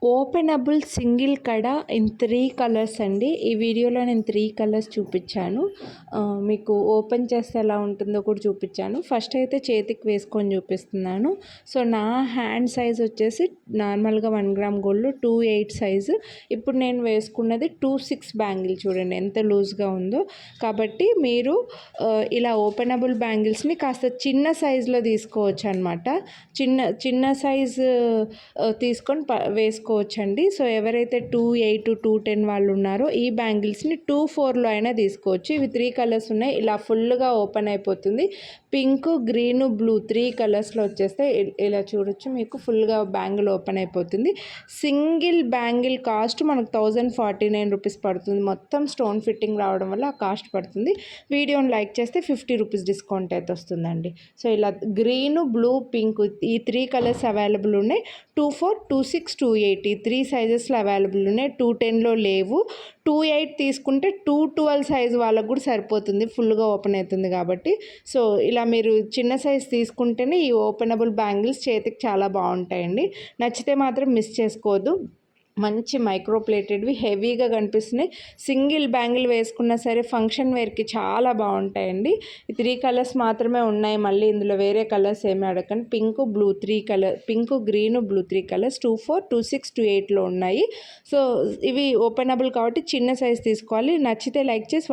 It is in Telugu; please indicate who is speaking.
Speaker 1: ఓపెనబుల్ సింగిల్ కడ ఇన్ 3 కలర్స్ అండి. ఈ వీడియోలో నేను 3 కలర్స్ చూపించాను. మీకు ఓపెన్ చేస్తే ఎలా ఉంటుందో కూడా చూపించాను. ఫస్ట్ అయితే చేతికి వేసుకొని చూపిస్తున్నాను. సో నా హ్యాండ్ సైజ్ వచ్చేసి నార్మల్గా 1 గ్రామ్ గోల్డ్ 2.8 సైజు. ఇప్పుడు నేను వేసుకున్నది 2.6 బ్యాంగిల్, చూడండి ఎంత లూజ్గా ఉందో. కాబట్టి మీరు ఇలా ఓపెనబుల్ బ్యాంగిల్స్ని కాస్త చిన్న సైజులో తీసుకోవచ్చు అనమాట. చిన్న సైజు తీసుకొని వేసుకోవచ్చండి. సో ఎవరైతే 2.8 2.10 వాళ్ళు ఉన్నారో ఈ బ్యాంగిల్స్ని 2.4లో అయినా తీసుకోవచ్చు. ఇవి 3 కలర్స్ ఉన్నాయి. ఇలా ఫుల్గా ఓపెన్ అయిపోతుంది. పింక్, గ్రీన్, బ్లూ 3 కలర్స్లో వచ్చేస్తే ఇలా చూడొచ్చు. మీకు ఫుల్గా బ్యాంగిల్ ఓపెన్ అయిపోతుంది. సింగిల్ బ్యాంగిల్ కాస్ట్ మనకు 1049 రూపీస్ పడుతుంది. మొత్తం స్టోన్ ఫిట్టింగ్ రావడం వల్ల ఆ కాస్ట్ పడుతుంది. వీడియోని లైక్ చేస్తే 50 రూపీస్ డిస్కౌంట్ అయితే వస్తుందండి. సో ఇలా గ్రీన్, బ్లూ, పింక్ ఈ 3 కలర్స్ అవైలబుల్ ఉన్నాయి. 2.4 2.6 2.8 ఈ 3 సైజెస్లో అవైలబుల్ ఉన్నాయి. 2.10లో లేవు. 2.8 తీసుకుంటే 2.12 సైజ్ వాళ్ళకు కూడా సరిపోతుంది, ఫుల్గా ఓపెన్ అవుతుంది కాబట్టి. సో ఇలా మీరు చిన్న సైజ్ తీసుకుంటేనే ఈ ఓపెనబుల్ బ్యాంగిల్స్ చేతికి చాలా బాగుంటాయండి. నచ్చితే మాత్రం మిస్ చేసుకోవద్దు. మంచి మైక్రో ప్లేటెడ్వి హెవీగా కనిపిస్తున్నాయి. సింగిల్ బ్యాంగిల్ వేసుకున్నా సరే ఫంక్షన్ వేర్కి చాలా బాగుంటాయండి. ఈ 3 కలర్స్ మాత్రమే ఉన్నాయి. మళ్ళీ ఇందులో వేరే కలర్స్ ఏమి అడగండి. Pink, blue 3 colour, pink, green, blue 3 colours 2.4 2.6 2.8లో ఉన్నాయి. సో ఇవి ఓపెనబుల్ కాబట్టి చిన్న సైజ్ తీసుకోవాలి. నచ్చితే లైక్ చేసి